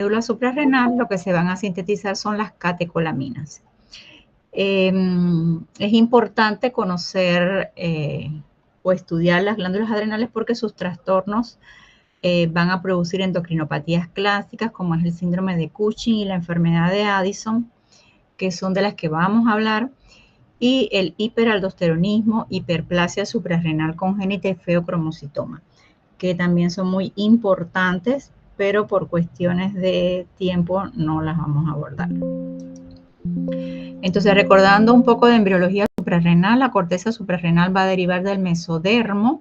médula suprarrenal, lo que se van a sintetizar son las catecolaminas. Es importante conocer o estudiar las glándulas adrenales porque sus trastornos van a producir endocrinopatías clásicas como es el síndrome de Cushing y la enfermedad de Addison, que son de las que vamos a hablar, y el hiperaldosteronismo, hiperplasia suprarrenal congénita y feocromocitoma, que también son muy importantes, pero por cuestiones de tiempo no las vamos a abordar. Entonces, recordando un poco de embriología suprarrenal, la corteza suprarrenal va a derivar del mesodermo.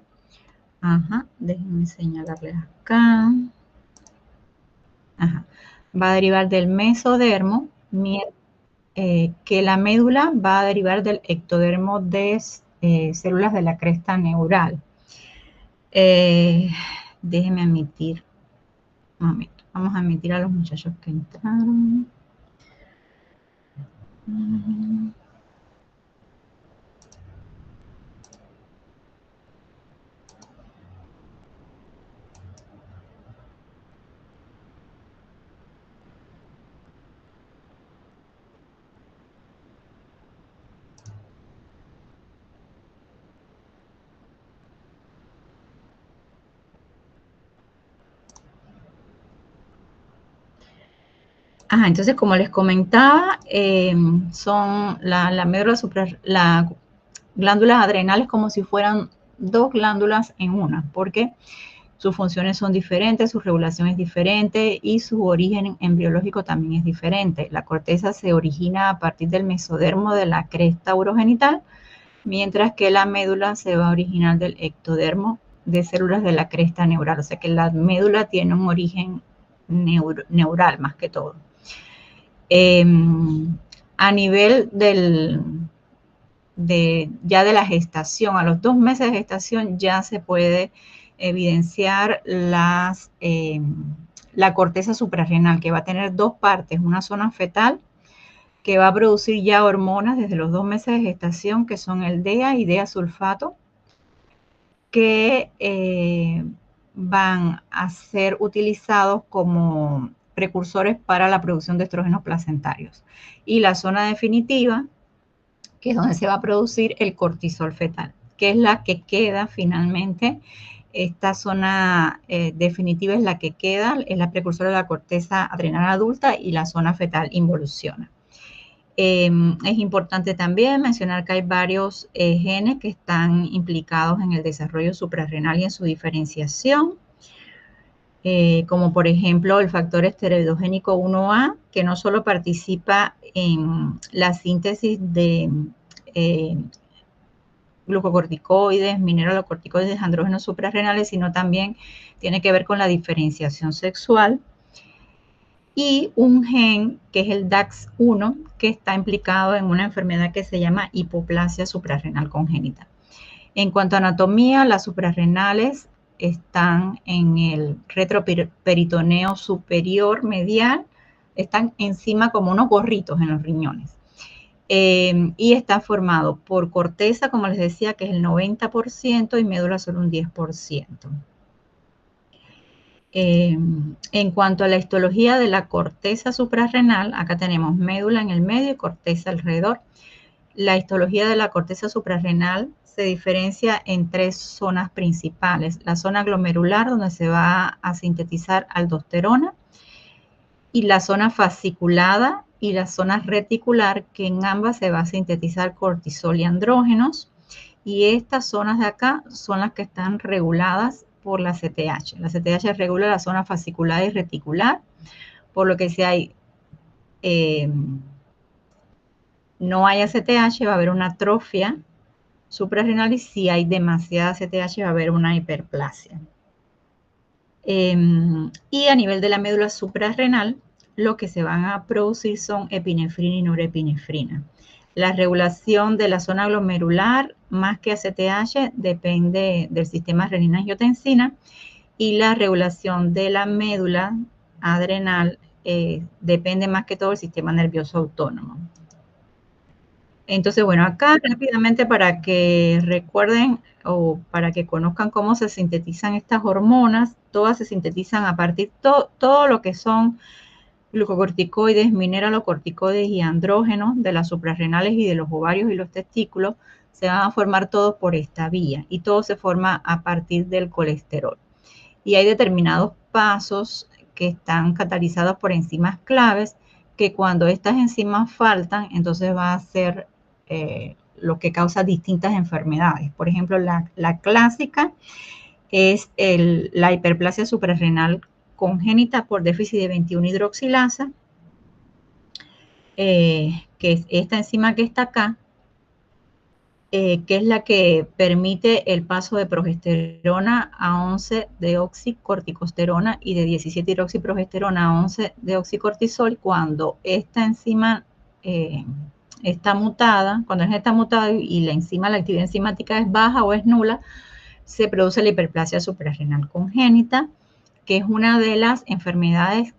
Ajá, déjenme señalarles acá. Ajá, va a derivar del mesodermo, que la médula va a derivar del ectodermo de células de la cresta neural. Déjenme admitir, un momento, vamos a admitir a los muchachos que entraron. Ajá, entonces, como les comentaba, son la médula las glándulas adrenales como si fueran dos glándulas en una, porque sus funciones son diferentes, su regulación es diferente y su origen embriológico también es diferente. La corteza se origina a partir del mesodermo de la cresta urogenital, mientras que la médula se va a originar del ectodermo de células de la cresta neural. O sea que la médula tiene un origen neural más que todo. A nivel ya de la gestación, a los 2 meses de gestación ya se puede evidenciar la corteza suprarrenal, que va a tener dos partes, una zona fetal que va a producir ya hormonas desde los 2 meses de gestación, que son el DEA y DEA sulfato, que van a ser utilizados como precursores para la producción de estrógenos placentarios. Y la zona definitiva, que es donde se va a producir el cortisol fetal, que es la que queda finalmente. Esta zona definitiva es la que queda, es la precursora de la corteza adrenal adulta y la zona fetal involuciona. Es importante también mencionar que hay varios genes que están implicados en el desarrollo suprarrenal y en su diferenciación, como por ejemplo el factor esteroidogénico 1A, que no solo participa en la síntesis de glucocorticoides, mineralocorticoides, andrógenos suprarrenales, sino también tiene que ver con la diferenciación sexual. Y un gen que es el DAX1, que está implicado en una enfermedad que se llama hipoplasia suprarrenal congénita. En cuanto a anatomía, las suprarrenales están en el retroperitoneo superior medial, están encima como unos gorritos en los riñones. Y está formado por corteza, como les decía, que es el 90%, y médula solo un 10%. En cuanto a la histología de la corteza suprarrenal, acá tenemos médula en el medio y corteza alrededor. La histología de la corteza suprarrenal se diferencia en 3 zonas principales. La zona glomerular, donde se va a sintetizar aldosterona, y la zona fasciculada y la zona reticular, que en ambas se va a sintetizar cortisol y andrógenos. Y estas zonas de acá son las que están reguladas por la CTH. La CTH regula la zona fascicular y reticular, por lo que si hay no hay ACTH, va a haber una atrofia suprarrenal, y si hay demasiada ACTH va a haber una hiperplasia. Y a nivel de la médula suprarrenal, lo que se van a producir son epinefrina y norepinefrina. La regulación de la zona glomerular, más que ACTH, depende del sistema renina-angiotensina, y la regulación de la médula adrenal depende más que todo del sistema nervioso autónomo. Entonces, bueno, acá rápidamente para que recuerden o para que conozcan cómo se sintetizan estas hormonas, todas se sintetizan a partir, todo lo que son glucocorticoides, mineralocorticoides y andrógenos de las suprarrenales y de los ovarios y los testículos se van a formar todos por esta vía y todo se forma a partir del colesterol. Y hay determinados pasos que están catalizados por enzimas claves que cuando estas enzimas faltan, entonces va a ser lo que causa distintas enfermedades. Por ejemplo, la clásica es la hiperplasia suprarrenal congénita por déficit de 21 hidroxilasa, que es esta enzima que está acá, que es la que permite el paso de progesterona a 11-deoxicorticosterona y de 17-hidroxiprogesterona a 11-deoxicortisol cuando esta enzima está mutada, cuando está mutada y la actividad enzimática es baja o es nula, se produce la hiperplasia suprarrenal congénita, que es una de las enfermedades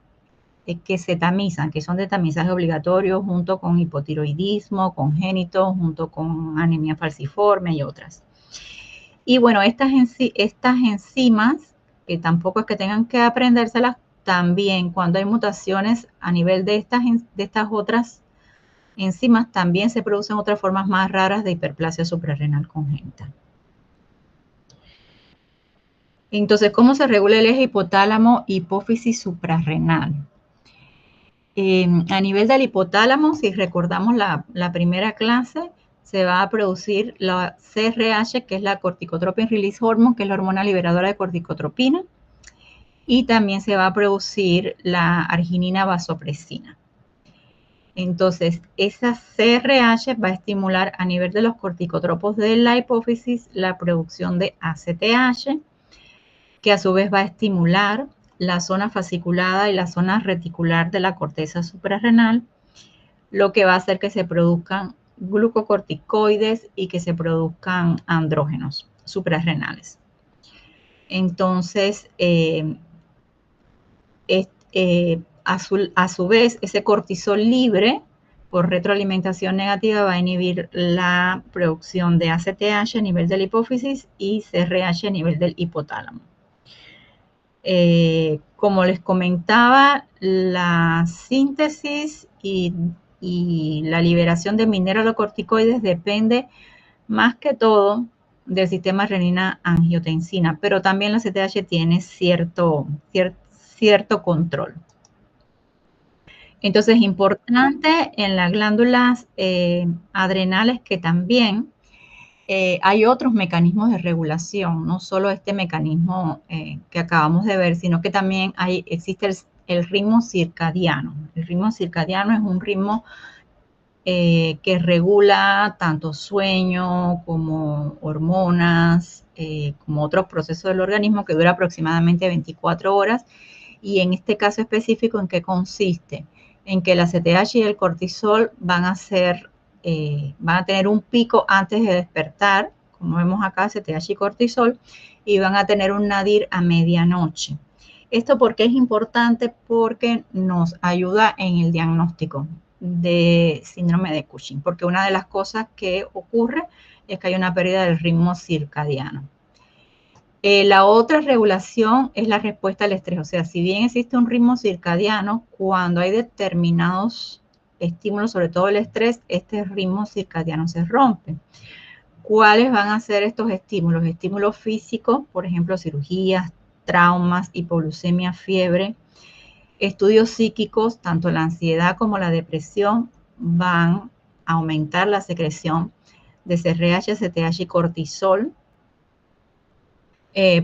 que se tamizan, que son de tamizaje obligatorio junto con hipotiroidismo congénito, junto con anemia falciforme y otras. Y bueno, estas enzimas, que tampoco es que tengan que aprendérselas, también cuando hay mutaciones a nivel de estas otras enzimas, también se producen otras formas más raras de hiperplasia suprarrenal congénita. Entonces, ¿cómo se regula el eje hipotálamo-hipófisis suprarrenal? A nivel del hipotálamo, si recordamos la primera clase, se va a producir la CRH, que es la Corticotropin Release Hormone, que es la hormona liberadora de corticotropina, y también se va a producir la arginina vasopresina. Entonces, esa CRH va a estimular a nivel de los corticotropos de la hipófisis la producción de ACTH, que a su vez va a estimular la zona fasciculada y la zona reticular de la corteza suprarrenal, lo que va a hacer que se produzcan glucocorticoides y que se produzcan andrógenos suprarrenales. Entonces, a su vez, ese cortisol libre por retroalimentación negativa va a inhibir la producción de ACTH a nivel de la hipófisis y CRH a nivel del hipotálamo. Como les comentaba, la síntesis y la liberación de mineralocorticoides depende más que todo del sistema renina-angiotensina, pero también la CTH tiene cierto control. Entonces, es importante en las glándulas adrenales que también hay otros mecanismos de regulación, no solo este mecanismo que acabamos de ver, sino que también existe el ritmo circadiano. El ritmo circadiano es un ritmo que regula tanto sueño como hormonas, como otros procesos del organismo que dura aproximadamente 24 horas. Y en este caso específico, ¿en qué consiste? En que la CTH y el cortisol van a tener un pico antes de despertar, como vemos acá, CTH y cortisol, y van a tener un nadir a medianoche. Esto porque es importante porque nos ayuda en el diagnóstico de síndrome de Cushing, porque una de las cosas que ocurre es que hay una pérdida del ritmo circadiano. La otra regulación es la respuesta al estrés, o sea, si bien existe un ritmo circadiano, cuando hay determinados estímulos, sobre todo el estrés, este ritmo circadiano se rompe. ¿Cuáles van a ser estos estímulos? Estímulos físicos, por ejemplo, cirugías, traumas, hipoglucemia, fiebre. Estudios psíquicos, tanto la ansiedad como la depresión, van a aumentar la secreción de CRH, CTH y cortisol.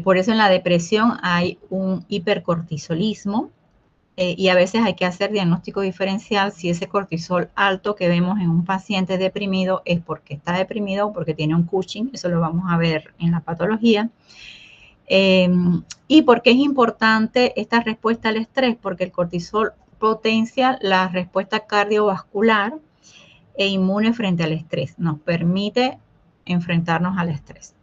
Por eso en la depresión hay un hipercortisolismo y a veces hay que hacer diagnóstico diferencial si ese cortisol alto que vemos en un paciente deprimido es porque está deprimido o porque tiene un Cushing, eso lo vamos a ver en la patología. ¿Y por qué es importante esta respuesta al estrés? Porque el cortisol potencia la respuesta cardiovascular e inmune frente al estrés, nos permite enfrentarnos al estrés.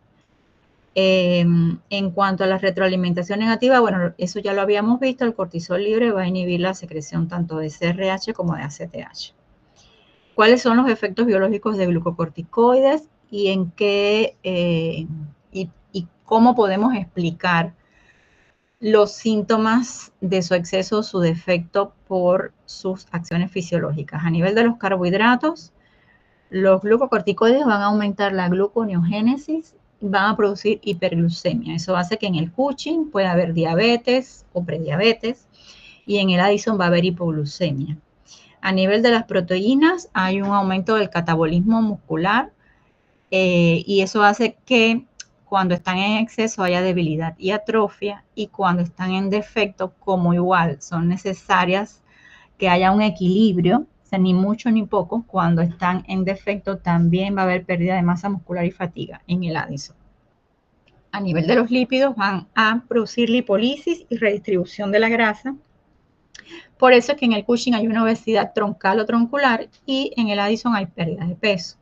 En cuanto a la retroalimentación negativa, bueno, eso ya lo habíamos visto, el cortisol libre va a inhibir la secreción tanto de CRH como de ACTH. ¿Cuáles son los efectos biológicos de glucocorticoides y y cómo podemos explicar los síntomas de su exceso o su defecto por sus acciones fisiológicas. A nivel de los carbohidratos, los glucocorticoides van a aumentar la gluconeogénesis, van a producir hiperglucemia. Eso hace que en el Cushing pueda haber diabetes o prediabetes y en el Addison va a haber hipoglucemia. A nivel de las proteínas hay un aumento del catabolismo muscular y eso hace que cuando están en exceso haya debilidad y atrofia, y cuando están en defecto, como igual son necesarias que haya un equilibrio, o sea, ni mucho ni poco, cuando están en defecto también va a haber pérdida de masa muscular y fatiga en el Addison. A nivel de los lípidos van a producir lipólisis y redistribución de la grasa. Por eso es que en el Cushing hay una obesidad troncal o troncular y en el Addison hay pérdida de peso.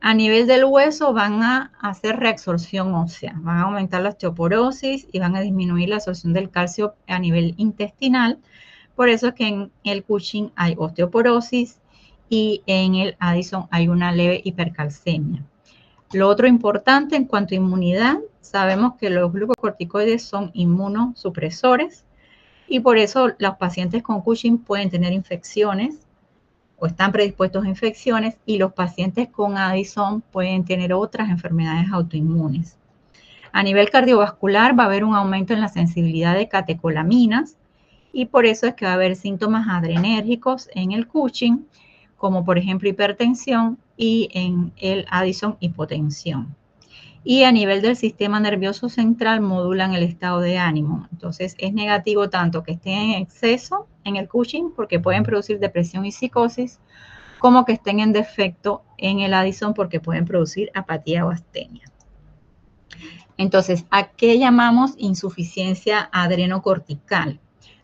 A nivel del hueso van a hacer reabsorción ósea, van a aumentar la osteoporosis y van a disminuir la absorción del calcio a nivel intestinal. Por eso es que en el Cushing hay osteoporosis y en el Addison hay una leve hipercalcemia. Lo otro importante en cuanto a inmunidad, sabemos que los glucocorticoides son inmunosupresores y por eso los pacientes con Cushing pueden tener infecciones o están predispuestos a infecciones, y los pacientes con Addison pueden tener otras enfermedades autoinmunes. A nivel cardiovascular va a haber un aumento en la sensibilidad de catecolaminas y por eso es que va a haber síntomas adrenérgicos en el Cushing, como por ejemplo hipertensión, y en el Addison hipotensión. Y a nivel del sistema nervioso central modulan el estado de ánimo. Entonces es negativo tanto que estén en exceso en el Cushing, porque pueden producir depresión y psicosis, como que estén en defecto en el Addison, porque pueden producir apatía o astenia. Entonces, ¿a qué llamamos insuficiencia adrenocortical?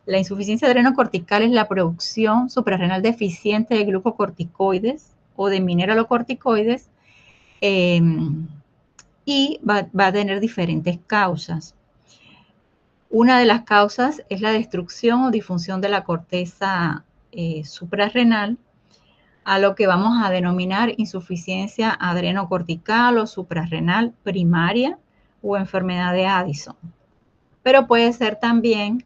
La insuficiencia adrenocortical es la producción suprarrenal deficiente de glucocorticoides o de mineralocorticoides, y va a tener diferentes causas. Una de las causas es la destrucción o disfunción de la corteza suprarrenal, a lo que vamos a denominar insuficiencia adrenocortical o suprarrenal primaria o enfermedad de Addison. Pero puede ser también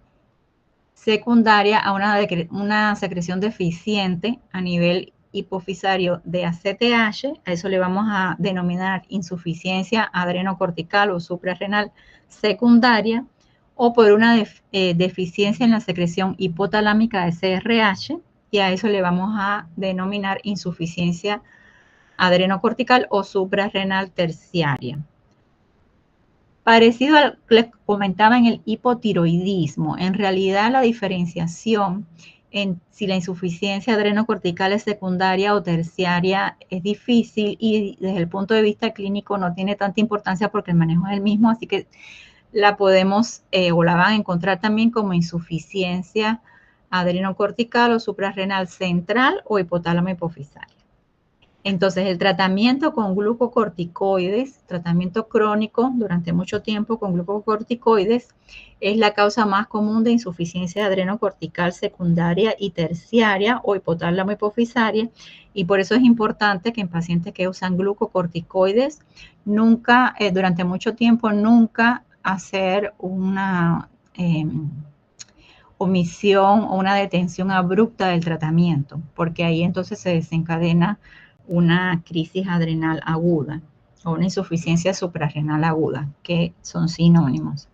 secundaria a una secreción deficiente a nivel hipofisario de ACTH, a eso le vamos a denominar insuficiencia adrenocortical o suprarrenal secundaria, o por una deficiencia en la secreción hipotalámica de CRH, y a eso le vamos a denominar insuficiencia adrenocortical o suprarrenal terciaria. Parecido a lo que les comentaba en el hipotiroidismo, en realidad la diferenciación en si la insuficiencia adrenocortical es secundaria o terciaria es difícil, y desde el punto de vista clínico no tiene tanta importancia porque el manejo es el mismo, así que la podemos o la van a encontrar también como insuficiencia adrenocortical o suprarrenal central o hipotálamo hipofisaria. Entonces, el tratamiento con glucocorticoides, tratamiento crónico durante mucho tiempo con glucocorticoides, es la causa más común de insuficiencia adrenocortical secundaria y terciaria o hipotálamo hipofisaria, y por eso es importante que en pacientes que usan glucocorticoides, nunca, durante mucho tiempo, nunca hacer una omisión o una detención abrupta del tratamiento, porque ahí entonces se desencadena una crisis adrenal aguda o una insuficiencia suprarrenal aguda, que son sinónimos.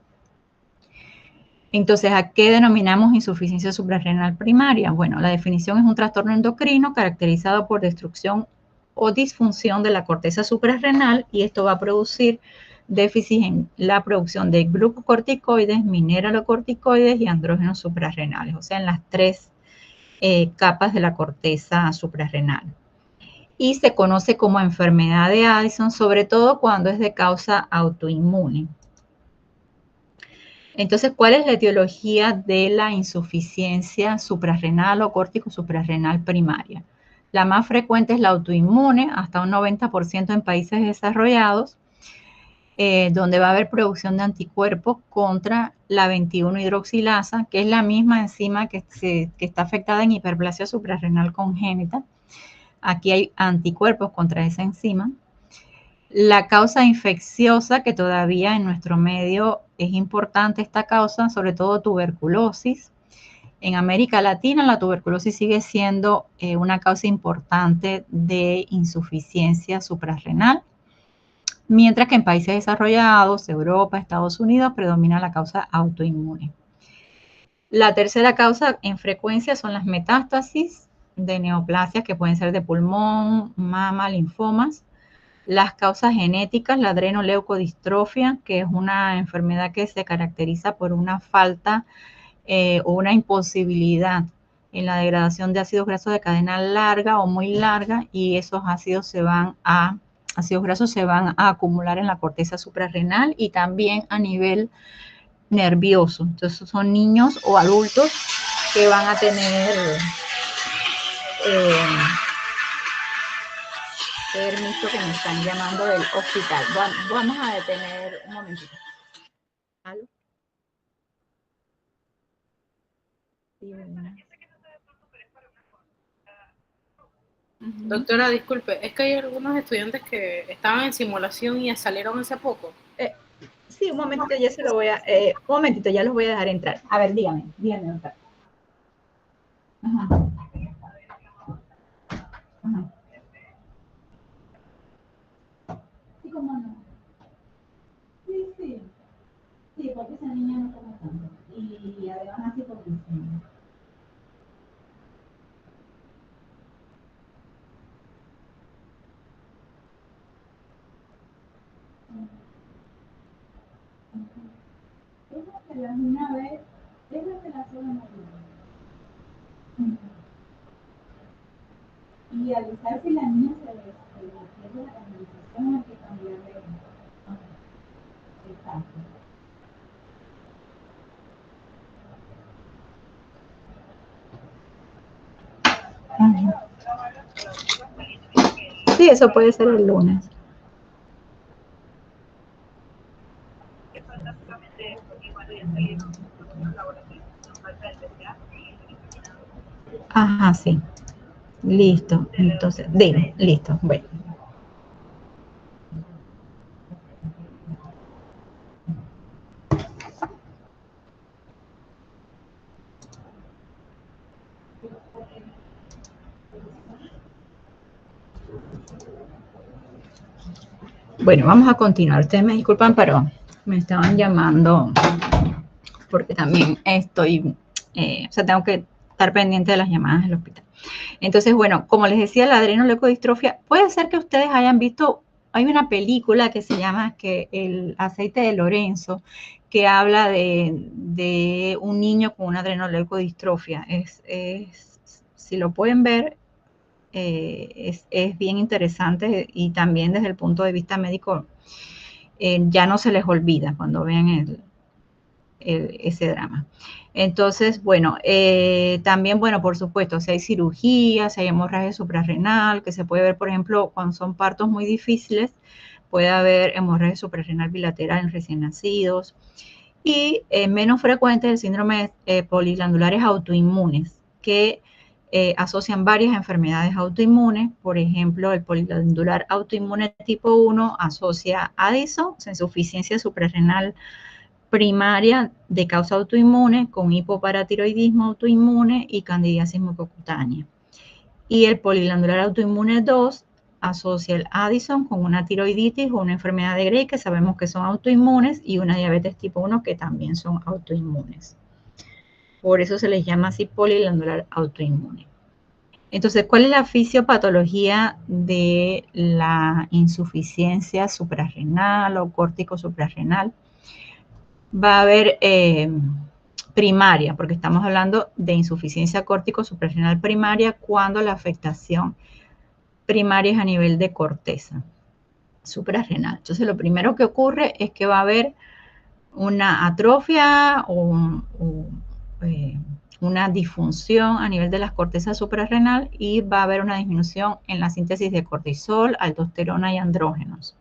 Entonces, ¿a qué denominamos insuficiencia suprarrenal primaria? Bueno, la definición es un trastorno endocrino caracterizado por destrucción o disfunción de la corteza suprarrenal, y esto va a producir déficit en la producción de glucocorticoides, mineralocorticoides y andrógenos suprarrenales, o sea, en las tres capas de la corteza suprarrenal. Y se conoce como enfermedad de Addison, sobre todo cuando es de causa autoinmune. Entonces, ¿cuál es la etiología de la insuficiencia suprarrenal o córtico suprarrenal primaria? La más frecuente es la autoinmune, hasta un 90% en países desarrollados, donde va a haber producción de anticuerpos contra la 21-hidroxilasa, que es la misma enzima que está afectada en hiperplasia suprarrenal congénita. Aquí hay anticuerpos contra esa enzima. La causa infecciosa, que todavía en nuestro medio es importante esta causa, sobre todo tuberculosis. En América Latina la tuberculosis sigue siendo una causa importante de insuficiencia suprarrenal, mientras que en países desarrollados, Europa, Estados Unidos, predomina la causa autoinmune. La tercera causa en frecuencia son las metástasis de neoplasias que pueden ser de pulmón, mama, linfomas. Las causas genéticas, la adrenoleucodistrofia, que es una enfermedad que se caracteriza por una falta o una imposibilidad en la degradación de ácidos grasos de cadena larga o muy larga, y esos ácidos grasos se van a acumular en la corteza suprarrenal y también a nivel nervioso. Entonces son niños o adultos que van a tener permiso, que me están llamando del hospital. Vamos a detener un momentito. ¿Aló? Sí, Doctora, disculpe, es que hay algunos estudiantes que estaban en simulación y salieron hace poco. Sí, un momentito, ya se lo voy a, un momentito, ya los voy a dejar entrar. A ver, dígame, doctor. Ajá. Ajá. Sí, cómo no. Sí, sí. Sí, porque esa niña no come tanto. Y además así por diciembre. Esa que la niña ve, esa que la sola no vive. Y avisar si la niña se le pierde la canalización, hay que cambiarle. Exacto. Sí, eso puede ser el lunes. Ajá, sí. Listo. Entonces, dime, listo. Bueno. Bueno, vamos a continuar. Ustedes me disculpan, pero me estaban llamando porque también estoy, o sea, tengo que estar pendiente de las llamadas del hospital. Entonces, bueno, como les decía, la adrenoleucodistrofia, puede ser que ustedes hayan visto, hay una película que se llama El aceite de Lorenzo, que habla de un niño con una adrenoleucodistrofia. Si lo pueden ver, es bien interesante, y también desde el punto de vista médico, ya no se les olvida cuando vean ese drama. Entonces, bueno, también, bueno, por supuesto, si hay cirugía, si hay hemorragia suprarrenal, que se puede ver, por ejemplo, cuando son partos muy difíciles, puede haber hemorragia suprarrenal bilateral en recién nacidos. Y menos frecuente el síndrome poliglandulares autoinmunes, que asocian varias enfermedades autoinmunes. Por ejemplo, el poliglandular autoinmune tipo 1 asocia Addison, insuficiencia suprarrenal primaria de causa autoinmune, con hipoparatiroidismo autoinmune y candidiasis mucocutánea. Y el poliglandular autoinmune 2 asocia el Addison con una tiroiditis o una enfermedad de Gray, que sabemos que son autoinmunes, y una diabetes tipo 1, que también son autoinmunes. Por eso se les llama así poliglandular autoinmune. Entonces, ¿cuál es la fisiopatología de la insuficiencia suprarrenal o córtico suprarrenal? Va a haber primaria, porque estamos hablando de insuficiencia córtico suprarrenal primaria cuando la afectación primaria es a nivel de corteza suprarrenal. Entonces, lo primero que ocurre es que va a haber una atrofia o una disfunción a nivel de las cortezas suprarrenal, y va a haber una disminución en la síntesis de cortisol, aldosterona y andrógenos.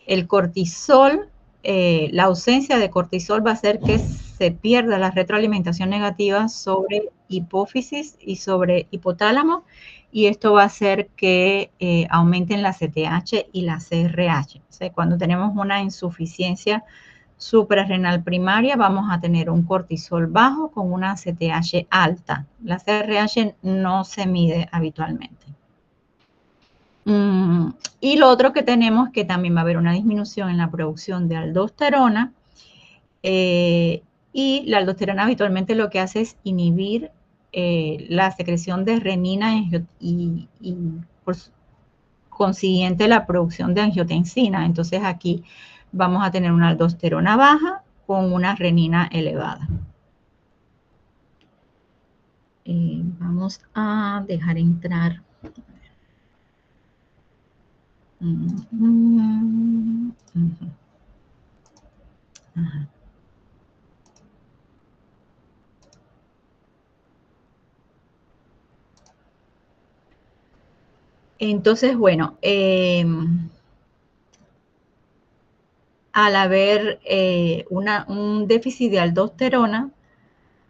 El cortisol, la ausencia de cortisol va a hacer que se pierda la retroalimentación negativa sobre hipófisis y sobre hipotálamo, y esto va a hacer que aumenten la CTH y la CRH. O sea, cuando tenemos una insuficiencia suprarrenal primaria, vamos a tener un cortisol bajo con una CTH alta. La CRH no se mide habitualmente. Y lo otro que tenemos, que también va a haber una disminución en la producción de aldosterona, y la aldosterona habitualmente lo que hace es inhibir la secreción de renina y por consiguiente la producción de angiotensina. Entonces aquí vamos a tener una aldosterona baja con una renina elevada. Vamos a dejar entrar. Ajá. Entonces, bueno, al haber un déficit de aldosterona,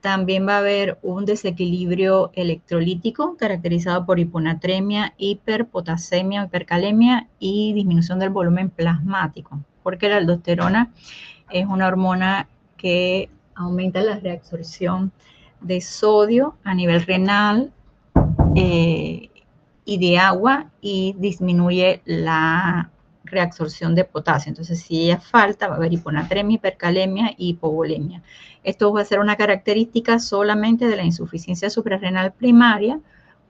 también va a haber un desequilibrio electrolítico caracterizado por hiponatremia, hiperpotasemia, hipercalemia y disminución del volumen plasmático, porque la aldosterona es una hormona que aumenta la reabsorción de sodio a nivel renal y de agua y disminuye la reabsorción de potasio. Entonces, si ella falta, va a haber hiponatremia, hipercalemia y hipovolemia. Esto va a ser una característica solamente de la insuficiencia suprarrenal primaria,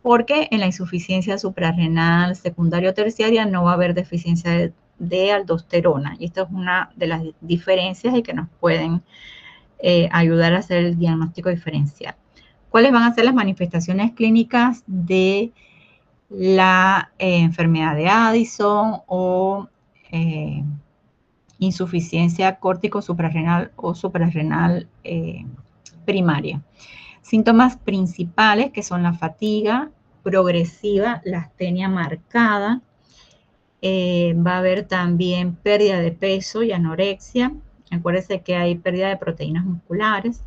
porque en la insuficiencia suprarrenal secundaria o terciaria no va a haber deficiencia de aldosterona. Y esto es una de las diferencias y que nos pueden ayudar a hacer el diagnóstico diferencial. ¿Cuáles van a ser las manifestaciones clínicas de la enfermedad de Addison o insuficiencia córtico suprarrenal o suprarrenal primaria? Síntomas principales que son la fatiga progresiva, la astenia marcada, va a haber también pérdida de peso y anorexia. Acuérdense que hay pérdida de proteínas musculares,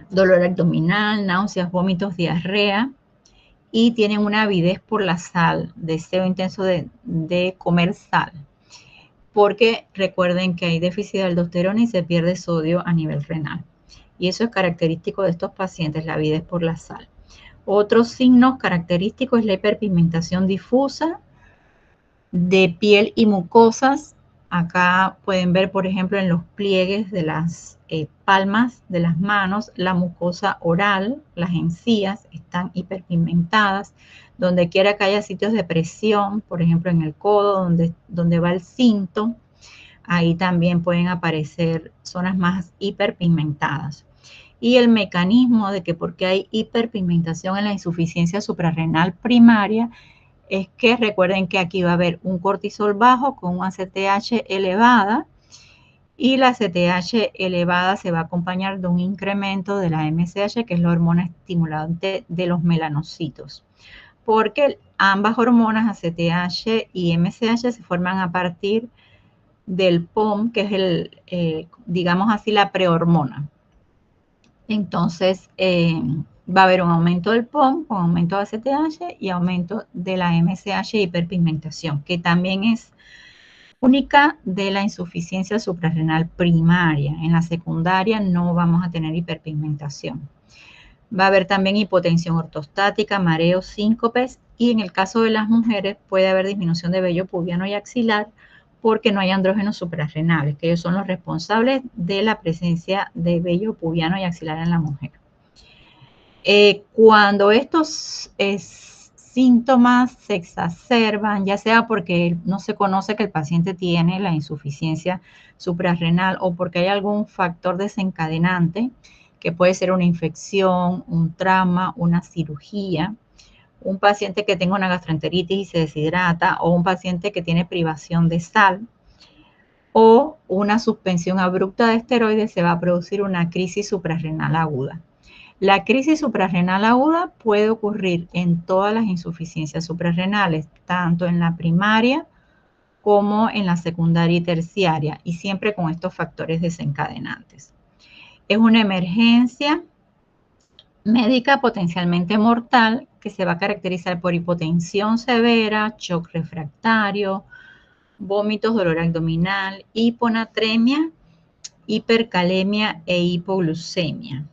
dolor abdominal, náuseas, vómitos, diarrea, y tienen una avidez por la sal, deseo intenso de comer sal, porque recuerden que hay déficit de aldosterona y se pierde sodio a nivel renal. Y eso es característico de estos pacientes, la avidez por la sal. Otros signos característicos es la hiperpigmentación difusa de piel y mucosas. Acá pueden ver, por ejemplo, en los pliegues de las palmas de las manos, la mucosa oral, las encías están hiperpigmentadas. Donde quiera que haya sitios de presión, por ejemplo, en el codo, donde va el cinto, ahí también pueden aparecer zonas más hiperpigmentadas. Y el mecanismo de que por qué hay hiperpigmentación en la insuficiencia suprarrenal primaria es que recuerden que aquí va a haber un cortisol bajo con una CTH elevada, y la CTH elevada se va a acompañar de un incremento de la MSH, que es la hormona estimulante de los melanocitos, porque ambas hormonas, ACTH y MSH, se forman a partir del POM, que es digamos así, la prehormona. Entonces, va a haber un aumento del POM con aumento de ACTH y aumento de la MSH y hiperpigmentación, que también es única de la insuficiencia suprarrenal primaria. En la secundaria no vamos a tener hiperpigmentación. Va a haber también hipotensión ortostática, mareos, síncopes, y en el caso de las mujeres puede haber disminución de vello pubiano y axilar porque no hay andrógenos suprarrenales, que ellos son los responsables de la presencia de vello pubiano y axilar en la mujer. Cuando estos síntomas se exacerban, ya sea porque no se conoce que el paciente tiene la insuficiencia suprarrenal o porque hay algún factor desencadenante, que puede ser una infección, un trauma, una cirugía, un paciente que tenga una gastroenteritis y se deshidrata, o un paciente que tiene privación de sal, o una suspensión abrupta de esteroides, se va a producir una crisis suprarrenal aguda. La crisis suprarrenal aguda puede ocurrir en todas las insuficiencias suprarrenales, tanto en la primaria como en la secundaria y terciaria, y siempre con estos factores desencadenantes. Es una emergencia médica potencialmente mortal que se va a caracterizar por hipotensión severa, shock refractario, vómitos, dolor abdominal, hiponatremia, hipercalemia e hipoglucemia.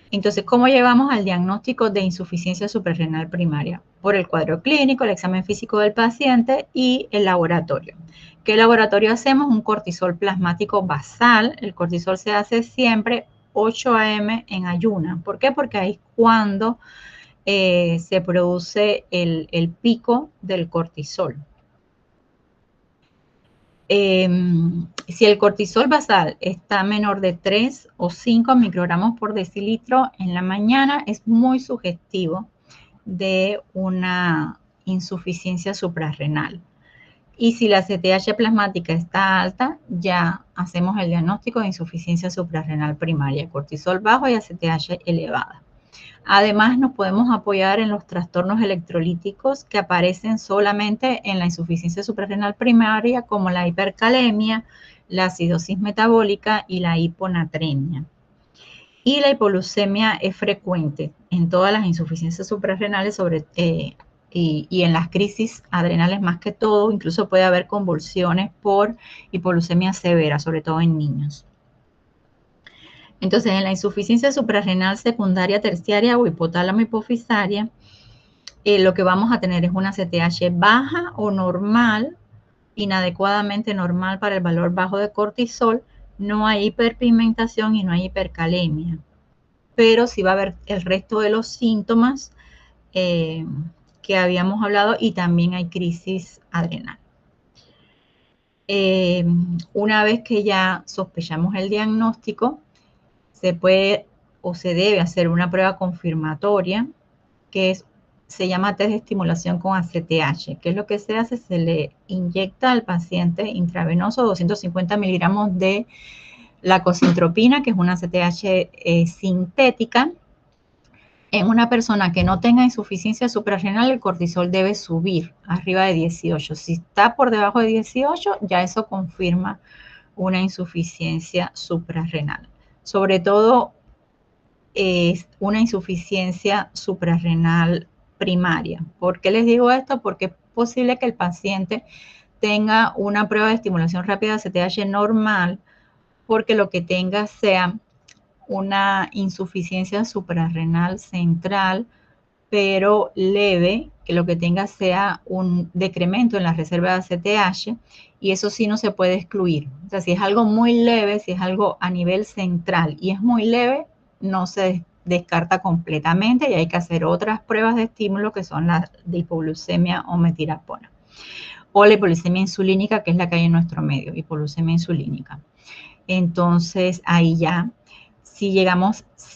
Entonces, ¿cómo llevamos al diagnóstico de insuficiencia suprarrenal primaria? Por el cuadro clínico, el examen físico del paciente y el laboratorio. ¿Qué laboratorio hacemos? Un cortisol plasmático basal. El cortisol se hace siempre 8 a.m. en ayuna. ¿Por qué? Porque ahí es cuando se produce el pico del cortisol. Si el cortisol basal está menor de 3 o 5 microgramos por decilitro en la mañana, es muy sugestivo de una insuficiencia suprarrenal. Y si la CTH plasmática está alta, ya hacemos el diagnóstico de insuficiencia suprarrenal primaria, cortisol bajo y ACTH elevada. Además, nos podemos apoyar en los trastornos electrolíticos que aparecen solamente en la insuficiencia suprarrenal primaria, como la hipercalemia, la acidosis metabólica y la hiponatremia. Y la hipoglucemia es frecuente en todas las insuficiencias suprarrenales y en las crisis adrenales más que todo. Incluso puede haber convulsiones por hipoglucemia severa, sobre todo en niños. Entonces, en la insuficiencia suprarrenal secundaria, terciaria o hipotálamo hipofisaria, lo que vamos a tener es una CTH baja o normal, inadecuadamente normal para el valor bajo de cortisol. No hay hiperpigmentación y no hay hipercalemia, pero sí va a haber el resto de los síntomas que habíamos hablado, y también hay crisis adrenal. Una vez que ya sospechamos el diagnóstico, se puede o se debe hacer una prueba confirmatoria que se llama test de estimulación con ACTH. ¿Qué es lo que se hace? Se le inyecta al paciente intravenoso 250 miligramos de la cosintropina, que es una ACTH sintética. En una persona que no tenga insuficiencia suprarrenal, el cortisol debe subir arriba de 18. Si está por debajo de 18, ya eso confirma una insuficiencia suprarrenal. Sobre todo es una insuficiencia suprarrenal primaria. ¿Por qué les digo esto? Porque es posible que el paciente tenga una prueba de estimulación rápida de CTH normal, porque lo que tenga sea una insuficiencia suprarrenal central, pero leve, que lo que tenga sea un decremento en la reserva de ACTH, y eso sí no se puede excluir. O sea, si es algo muy leve, si es algo a nivel central y es muy leve, no se descarta completamente y hay que hacer otras pruebas de estímulo, que son las de hipoglucemia o metilapona. O la hipoglucemia insulínica, que es la que hay en nuestro medio, hipoglucemia insulínica. Entonces, ahí ya, si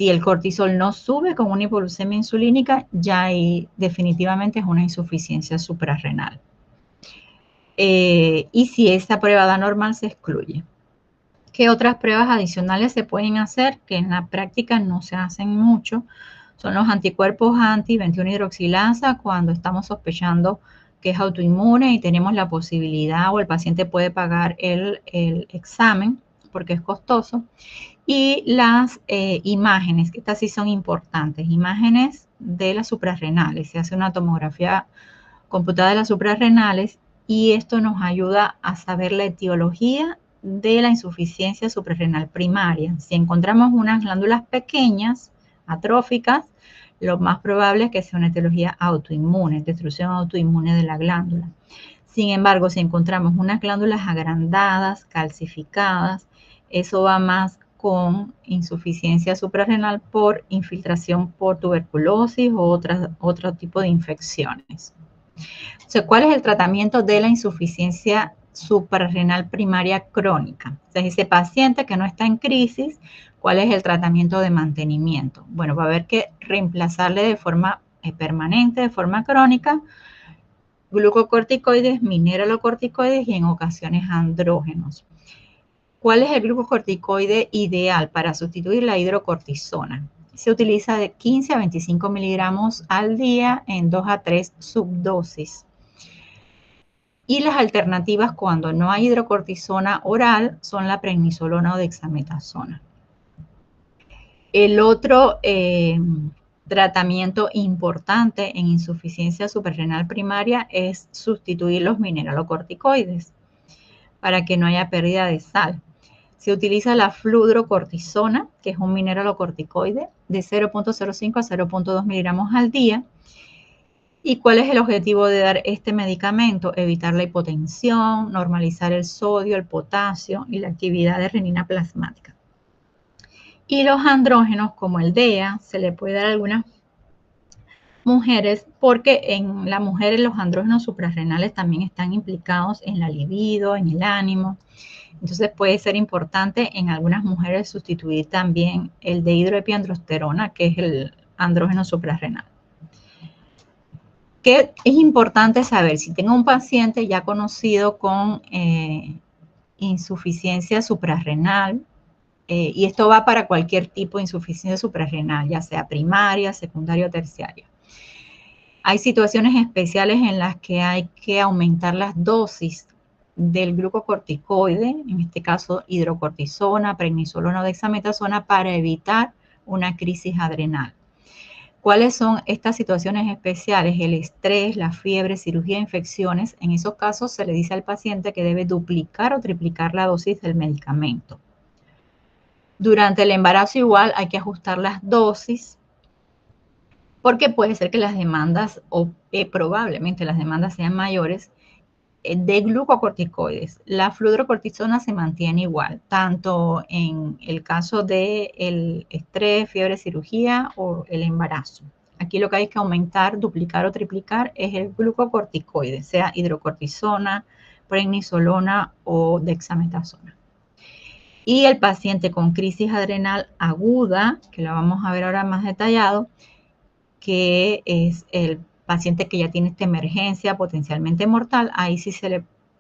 el cortisol no sube con una hipoglucemia insulínica, ya ahí definitivamente es una insuficiencia suprarrenal. Y si esa prueba da normal, se excluye. ¿Qué otras pruebas adicionales se pueden hacer que en la práctica no se hacen mucho? Son los anticuerpos anti-21-hidroxilasa cuando estamos sospechando que es autoinmune y tenemos la posibilidad, o el paciente puede pagar el examen porque es costoso. Y las imágenes, que estas sí son importantes, imágenes de las suprarrenales. Se hace una tomografía computada de las suprarrenales y esto nos ayuda a saber la etiología de la insuficiencia suprarrenal primaria. Si encontramos unas glándulas pequeñas, atróficas, lo más probable es que sea una etiología autoinmune, destrucción autoinmune de la glándula. Sin embargo, si encontramos unas glándulas agrandadas, calcificadas, eso va más con insuficiencia suprarrenal por infiltración por tuberculosis o otro tipo de infecciones. Entonces, ¿cuál es el tratamiento de la insuficiencia suprarrenal primaria crónica? Entonces, ese paciente que no está en crisis, ¿cuál es el tratamiento de mantenimiento? Bueno, va a haber que reemplazarle de forma permanente, de forma crónica, glucocorticoides, mineralocorticoides y en ocasiones andrógenos. ¿Cuál es el glucocorticoide ideal para sustituir la hidrocortisona? Se utiliza de 15 a 25 miligramos al día en 2 a 3 subdosis. Y las alternativas cuando no hay hidrocortisona oral son la prednisolona o dexametasona. El otro tratamiento importante en insuficiencia suprarrenal primaria es sustituir los mineralocorticoides para que no haya pérdida de sal. Se utiliza la fludrocortisona, que es un mineralocorticoide de 0.05 a 0.2 miligramos al día. ¿Y cuál es el objetivo de dar este medicamento? Evitar la hipotensión, normalizar el sodio, el potasio y la actividad de renina plasmática. Y los andrógenos, como el DEA, se le puede dar a algunas mujeres porque en las mujeres los andrógenos suprarrenales también están implicados en la libido, en el ánimo. Entonces puede ser importante en algunas mujeres sustituir también el dehidroepiandrosterona, que es el andrógeno suprarrenal. ¿Qué es importante saber? Si tengo un paciente ya conocido con insuficiencia suprarrenal, y esto va para cualquier tipo de insuficiencia suprarrenal, ya sea primaria, secundaria o terciaria. Hay situaciones especiales en las que hay que aumentar las dosis del glucocorticoide, en este caso hidrocortisona, prednisolona o dexametasona, para evitar una crisis adrenal. ¿Cuáles son estas situaciones especiales? El estrés, la fiebre, cirugía, infecciones. En esos casos se le dice al paciente que debe duplicar o triplicar la dosis del medicamento. Durante el embarazo igual hay que ajustar las dosis porque puede ser que las demandas o probablemente las demandas sean mayores de glucocorticoides. La fludrocortisona se mantiene igual, tanto en el caso del estrés, fiebre, cirugía o el embarazo. Aquí lo que hay que aumentar, duplicar o triplicar es el glucocorticoide, sea hidrocortisona, prednisolona o dexametasona. Y el paciente con crisis adrenal aguda, que la vamos a ver ahora más detallado, que es el paciente que ya tiene esta emergencia potencialmente mortal, ahí sí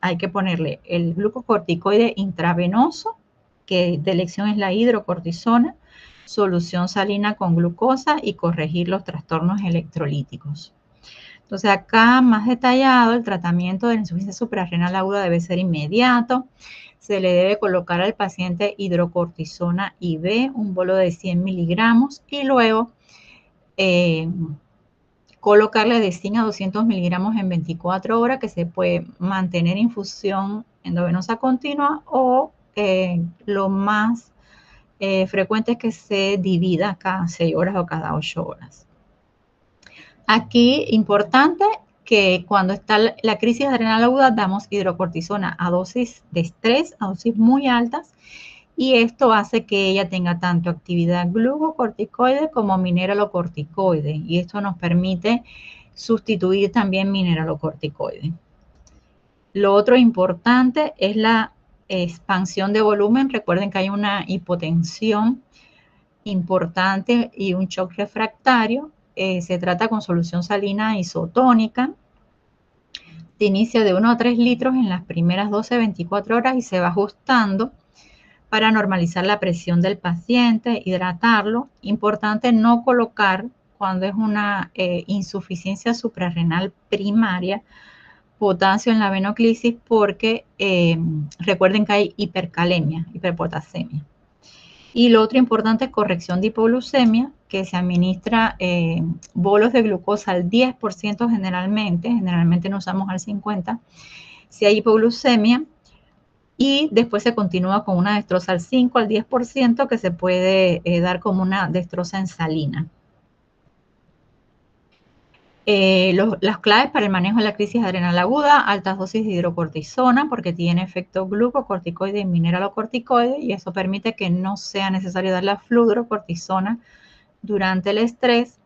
hay que ponerle el glucocorticoide intravenoso, que de elección es la hidrocortisona, solución salina con glucosa y corregir los trastornos electrolíticos. Entonces acá más detallado, el tratamiento de la insuficiencia suprarrenal aguda debe ser inmediato. Se le debe colocar al paciente hidrocortisona IV, un bolo de 100 miligramos, y luego colocarle de 100 a 200 miligramos en 24 horas, que se puede mantener infusión endovenosa continua o lo más frecuente es que se divida cada 6 horas o cada 8 horas. Aquí, importante que cuando está la crisis adrenal aguda, damos hidrocortisona a dosis de estrés, a dosis muy altas, y esto hace que ella tenga tanto actividad glucocorticoide como mineralocorticoide, y esto nos permite sustituir también mineralocorticoide. Lo otro importante es la expansión de volumen. Recuerden que hay una hipotensión importante y un shock refractario. Se trata con solución salina isotónica. Se inicia de 1 a 3 litros en las primeras 12-24 horas y se va ajustando para normalizar la presión del paciente, hidratarlo. Importante no colocar cuando es una insuficiencia suprarrenal primaria potasio en la venoclisis porque recuerden que hay hipercalemia, hiperpotasemia. Y lo otro importante es corrección de hipoglucemia, que se administra bolos de glucosa al 10% generalmente no usamos al 50%, si hay hipoglucemia, y después se continúa con una dextrosa al 5 al 10% que se puede dar como una dextrosa en salina. Las claves para el manejo de la crisis adrenal aguda: altas dosis de hidrocortisona porque tiene efecto glucocorticoide y mineralocorticoide, y eso permite que no sea necesario dar la fludrocortisona durante el estrés.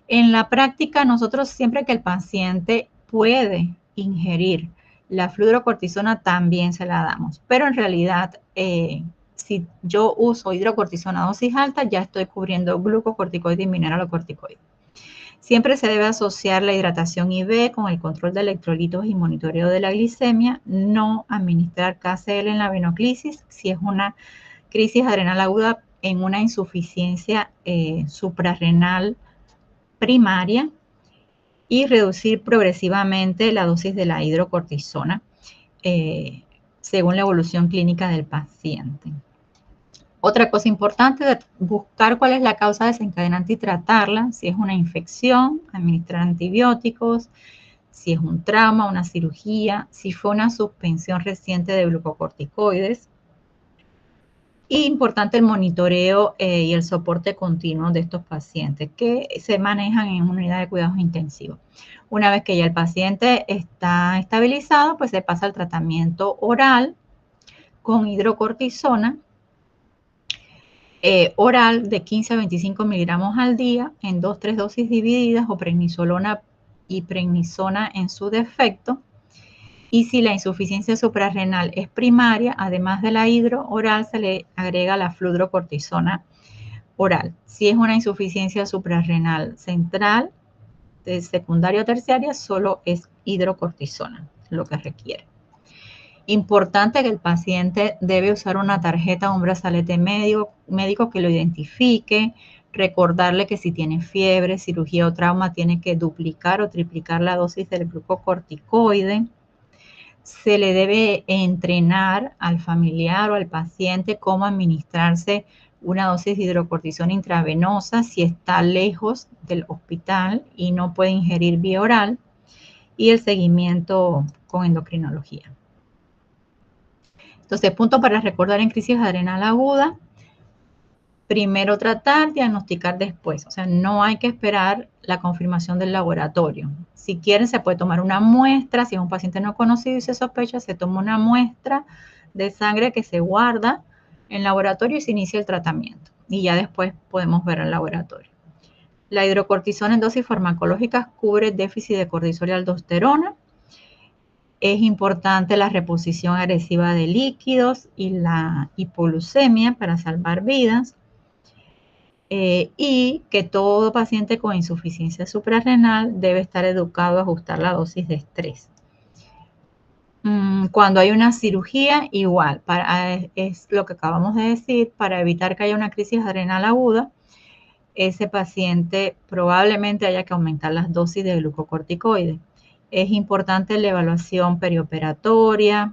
En la práctica, nosotros siempre que el paciente puede ingerir la fludrocortisona también se la damos, pero en realidad si yo uso hidrocortisona a dosis alta, ya estoy cubriendo glucocorticoide y mineralocorticoide. Siempre se debe asociar la hidratación IV con el control de electrolitos y monitoreo de la glicemia. No administrar KCL en la venoclisis si es una crisis adrenal aguda en una insuficiencia suprarrenal primaria. y reducir progresivamente la dosis de la hidrocortisona según la evolución clínica del paciente. Otra cosa importante es buscar cuál es la causa desencadenante y tratarla. Si es una infección, administrar antibióticos. Si es un trauma, una cirugía. Si fue una suspensión reciente de glucocorticoides. Y importante el monitoreo y el soporte continuo de estos pacientes que se manejan en una unidad de cuidados intensivos. Una vez que ya el paciente está estabilizado, pues se pasa al tratamiento oral con hidrocortisona oral de 15 a 25 miligramos al día en 2-3 dosis divididas o prednisolona y prednisona en su defecto. Y si la insuficiencia suprarrenal es primaria, además de la hidro oral, se le agrega la fludrocortisona oral. Si es una insuficiencia suprarrenal central, de secundaria o terciaria, solo es hidrocortisona lo que requiere. Importante que el paciente debe usar una tarjeta o un brazalete médico que lo identifique, recordarle que si tiene fiebre, cirugía o trauma, tiene que duplicar o triplicar la dosis del glucocorticoide. Se le debe entrenar al familiar o al paciente cómo administrarse una dosis de hidrocortisona intravenosa si está lejos del hospital y no puede ingerir vía oral, y el seguimiento con endocrinología. Entonces, punto para recordar en crisis adrenal aguda: primero tratar, diagnosticar después. O sea, no hay que esperar la confirmación del laboratorio. Si quieren, se puede tomar una muestra. Si es un paciente no conocido y se sospecha, se toma una muestra de sangre que se guarda en laboratorio y se inicia el tratamiento. Y ya después podemos ver el laboratorio. La hidrocortisona en dosis farmacológicas cubre déficit de cortisol y aldosterona. Es importante la reposición agresiva de líquidos y la hipoglucemia para salvar vidas. Y que todo paciente con insuficiencia suprarrenal debe estar educado a ajustar la dosis de estrés. Cuando hay una cirugía, igual, es lo que acabamos de decir, para evitar que haya una crisis adrenal aguda, ese paciente probablemente haya que aumentar las dosis de glucocorticoides. Es importante la evaluación perioperatoria.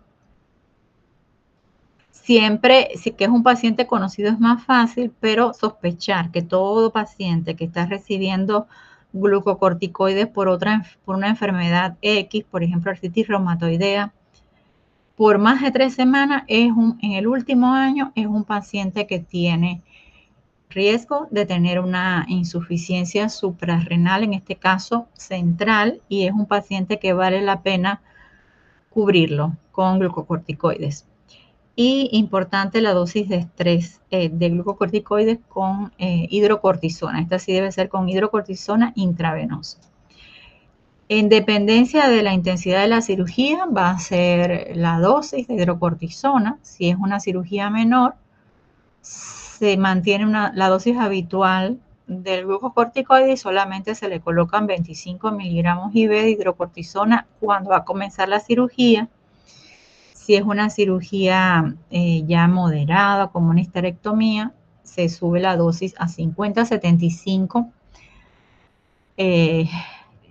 Siempre, si que es un paciente conocido es más fácil, pero sospechar que todo paciente que está recibiendo glucocorticoides por una enfermedad X, por ejemplo, artritis reumatoidea, por más de 3 semanas, en el último año, es un paciente que tiene riesgo de tener una insuficiencia suprarrenal, en este caso central, y es un paciente que vale la pena cubrirlo con glucocorticoides. Y importante la dosis de estrés de glucocorticoides con hidrocortisona. Esta sí debe ser con hidrocortisona intravenosa. En dependencia de la intensidad de la cirugía, va a ser la dosis de hidrocortisona. Si es una cirugía menor, se mantiene la dosis habitual del glucocorticoide y solamente se le colocan 25 miligramos IV de hidrocortisona cuando va a comenzar la cirugía. Si es una cirugía ya moderada, como una histerectomía, se sube la dosis a 50-75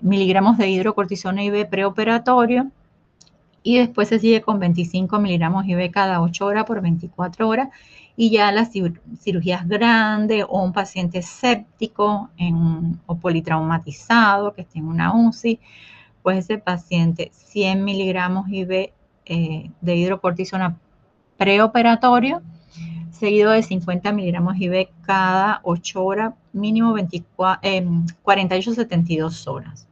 miligramos de hidrocortisona IV preoperatorio, y después se sigue con 25 miligramos IV cada 8 horas por 24 horas. Y ya las cirugías grandes o un paciente séptico o politraumatizado que esté en una UCI, pues ese paciente 100 miligramos IV de hidrocortisona preoperatorio, seguido de 50 miligramos IV cada 8 horas, mínimo 48-72 horas.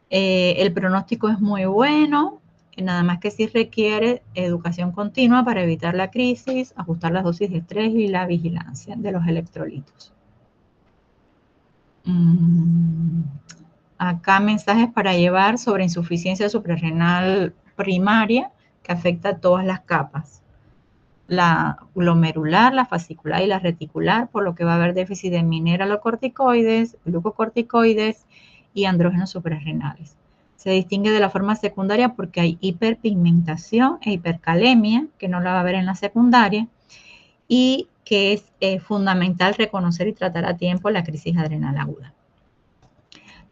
El pronóstico es muy bueno, nada más que sí requiere educación continua para evitar la crisis, ajustar las dosis de estrés y la vigilancia de los electrolitos. Acá mensajes para llevar sobre insuficiencia suprarrenal primaria que afecta a todas las capas: la glomerular, la fascicular y la reticular, por lo que va a haber déficit de mineralocorticoides, glucocorticoides y andrógenos suprarrenales. Se distingue de la forma secundaria porque hay hiperpigmentación e hipercalemia, que no la va a haber en la secundaria, y que es fundamental reconocer y tratar a tiempo la crisis adrenal aguda.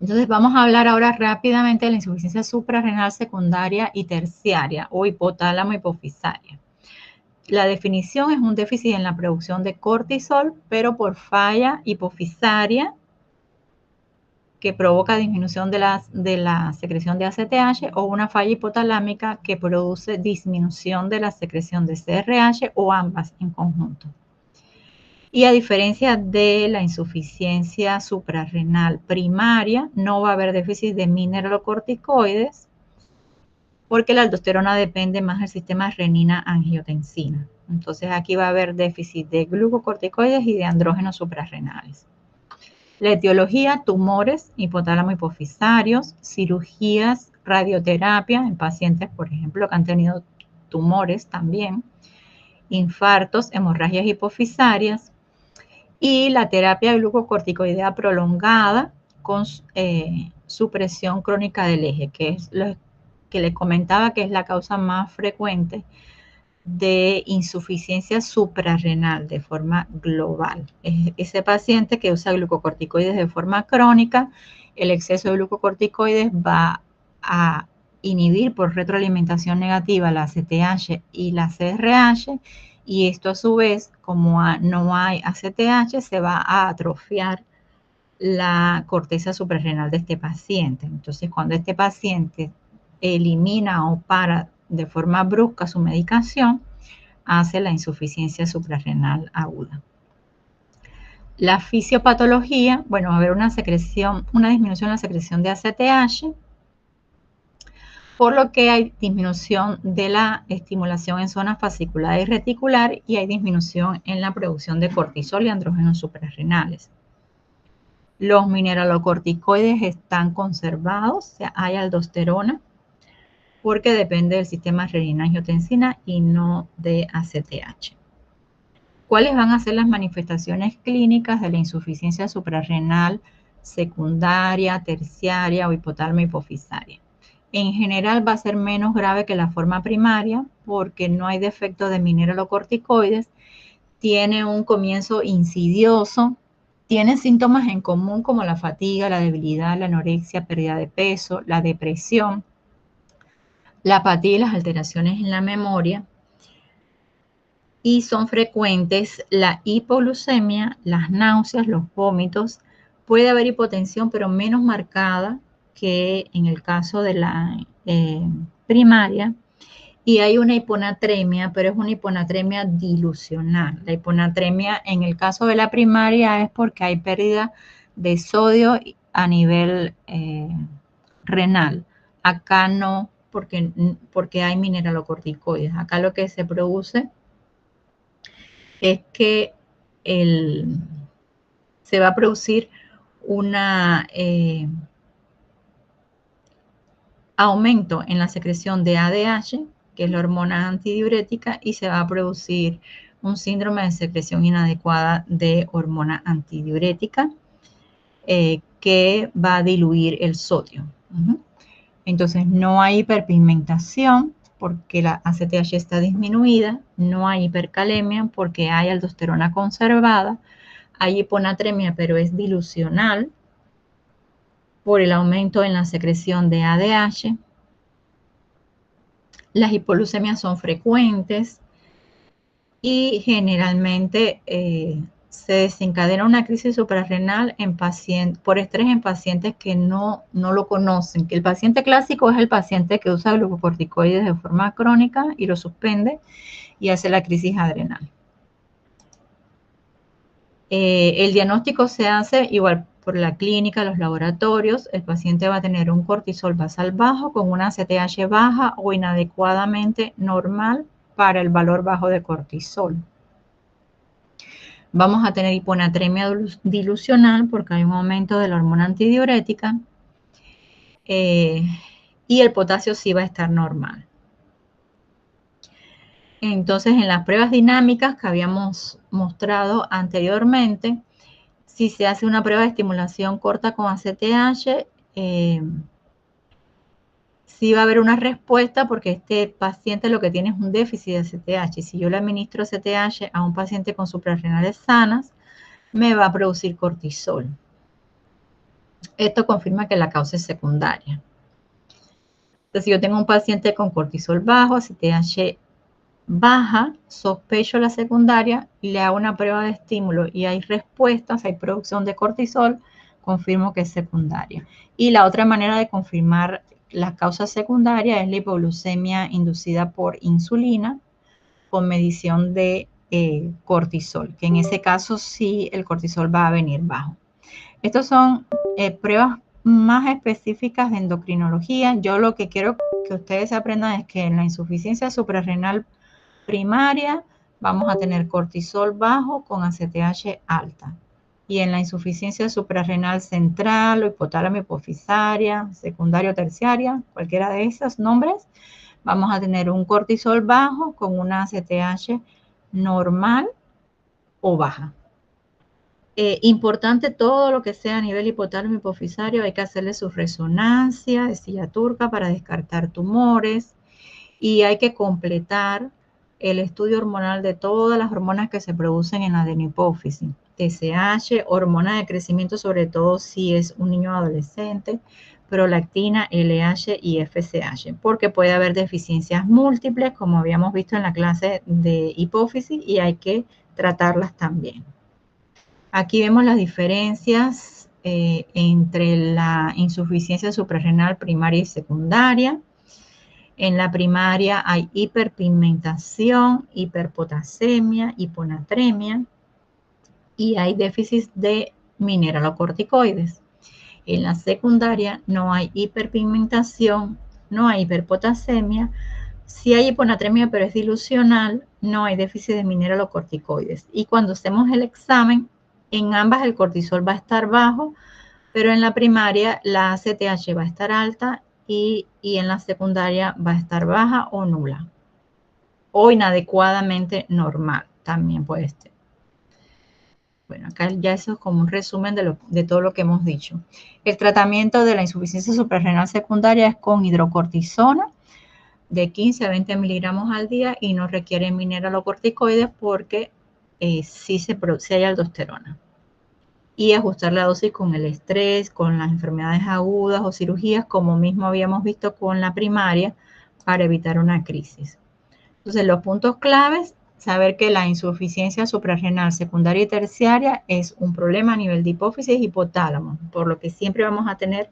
Entonces vamos a hablar ahora rápidamente de la insuficiencia suprarrenal secundaria y terciaria o hipotálamo hipofisaria. La definición es un déficit en la producción de cortisol, pero por falla hipofisaria que provoca disminución de la secreción de ACTH, o una falla hipotalámica que produce disminución de la secreción de CRH, o ambas en conjunto. Y a diferencia de la insuficiencia suprarrenal primaria, no va a haber déficit de mineralocorticoides porque la aldosterona depende más del sistema renina-angiotensina. Entonces aquí va a haber déficit de glucocorticoides y de andrógenos suprarrenales. La etiología: tumores hipotálamo hipofisarios, cirugías, radioterapia en pacientes, por ejemplo, que han tenido tumores también, infartos, hemorragias hipofisarias, y la terapia glucocorticoidea prolongada con supresión crónica del eje, que es lo que les comentaba que es la causa más frecuente de insuficiencia suprarrenal de forma global. Es ese paciente que usa glucocorticoides de forma crónica, el exceso de glucocorticoides va a inhibir por retroalimentación negativa la ACTH y la CRH, y esto a su vez, como no hay ACTH, se va a atrofiar la corteza suprarrenal de este paciente. Entonces, cuando este paciente elimina o para de forma brusca su medicación, hace la insuficiencia suprarrenal aguda. La fisiopatología, bueno, va a haber una disminución en la secreción de ACTH, por lo que hay disminución de la estimulación en zona fascicular y reticular, y hay disminución en la producción de cortisol y andrógenos suprarrenales. Los mineralocorticoides están conservados, o sea, hay aldosterona, porque depende del sistema renina-angiotensina y no de ACTH. ¿Cuáles van a ser las manifestaciones clínicas de la insuficiencia suprarrenal secundaria, terciaria o hipotálamo hipofisaria? En general va a ser menos grave que la forma primaria porque no hay defecto de mineralocorticoides, tiene un comienzo insidioso, tiene síntomas en común como la fatiga, la debilidad, la anorexia, pérdida de peso, la depresión, la apatía y las alteraciones en la memoria. Y son frecuentes la hipoglucemia, las náuseas, los vómitos. Puede haber hipotensión, pero menos marcada que en el caso de la primaria. Y hay una hiponatremia, pero es una hiponatremia dilucional. La hiponatremia en el caso de la primaria es porque hay pérdida de sodio a nivel renal. Acá no, porque hay mineralocorticoides. Acá lo que se produce es que se va a producir un aumento en la secreción de ADH, que es la hormona antidiurética, y se va a producir un síndrome de secreción inadecuada de hormona antidiurética que va a diluir el sodio. Entonces no hay hiperpigmentación porque la ACTH está disminuida, no hay hipercalemia porque hay aldosterona conservada, hay hiponatremia pero es dilucional por el aumento en la secreción de ADH. Las hipoglucemias son frecuentes y generalmente se desencadena una crisis suprarrenal por estrés en pacientes que no lo conocen. Que el paciente clásico es el paciente que usa glucocorticoides de forma crónica y lo suspende y hace la crisis adrenal. El diagnóstico se hace igual por la clínica, los laboratorios. El paciente va a tener un cortisol basal bajo con una ACTH baja o inadecuadamente normal para el valor bajo de cortisol. Vamos a tener hiponatremia dilucional porque hay un aumento de la hormona antidiurética y el potasio sí va a estar normal. Entonces, en las pruebas dinámicas que habíamos mostrado anteriormente, si se hace una prueba de estimulación corta con ACTH, sí va a haber una respuesta porque este paciente lo que tiene es un déficit de ACTH. Si yo le administro ACTH a un paciente con suprarrenales sanas, me va a producir cortisol. Esto confirma que la causa es secundaria. Entonces, si yo tengo un paciente con cortisol bajo, ACTH baja, sospecho la secundaria y le hago una prueba de estímulo y hay respuestas, hay producción de cortisol, confirmo que es secundaria. Y la otra manera de confirmar la causa secundaria es la hipoglucemia inducida por insulina con medición de cortisol, que en ese caso sí el cortisol va a venir bajo. Estas son pruebas más específicas de endocrinología. Yo lo que quiero que ustedes aprendan es que en la insuficiencia suprarrenal primaria vamos a tener cortisol bajo con ACTH alta. Y en la insuficiencia suprarrenal central o hipotálamo hipofisaria, secundaria o terciaria, cualquiera de esos nombres, vamos a tener un cortisol bajo con una ACTH normal o baja. Importante todo lo que sea a nivel hipotálamo hipofisario, hay que hacerle su resonancia de silla turca para descartar tumores y hay que completar el estudio hormonal de todas las hormonas que se producen en la adenohipófisis. TSH, hormona de crecimiento, sobre todo si es un niño adolescente, prolactina, LH y FSH, porque puede haber deficiencias múltiples, como habíamos visto en la clase de hipófisis, y hay que tratarlas también. Aquí vemos las diferencias entre la insuficiencia suprarrenal primaria y secundaria. En la primaria hay hiperpigmentación, hiperpotasemia, hiponatremia y hay déficit de mineralocorticoides. En la secundaria no hay hiperpigmentación, no hay hiperpotasemia. Sí hay hiponatremia, pero es dilucional, no hay déficit de mineralocorticoides. Y cuando hacemos el examen, en ambas el cortisol va a estar bajo, pero en la primaria la ACTH va a estar alta y en la secundaria va a estar baja o nula. O inadecuadamente normal, también puede estar. Bueno, acá ya eso es como un resumen de todo lo que hemos dicho. El tratamiento de la insuficiencia suprarrenal secundaria es con hidrocortisona de 15 a 20 miligramos al día y no requiere mineralocorticoides porque sí hay aldosterona. Y ajustar la dosis con el estrés, con las enfermedades agudas o cirugías, como mismo habíamos visto con la primaria, para evitar una crisis. Entonces, los puntos claves, saber que la insuficiencia suprarrenal secundaria y terciaria es un problema a nivel de hipófisis y hipotálamo, por lo que siempre vamos a tener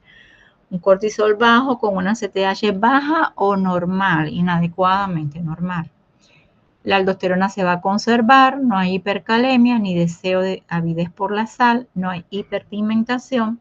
un cortisol bajo con una CTH baja o normal, inadecuadamente normal. La aldosterona se va a conservar, no hay hipercalemia ni deseo de avidez por la sal, no hay hiperpigmentación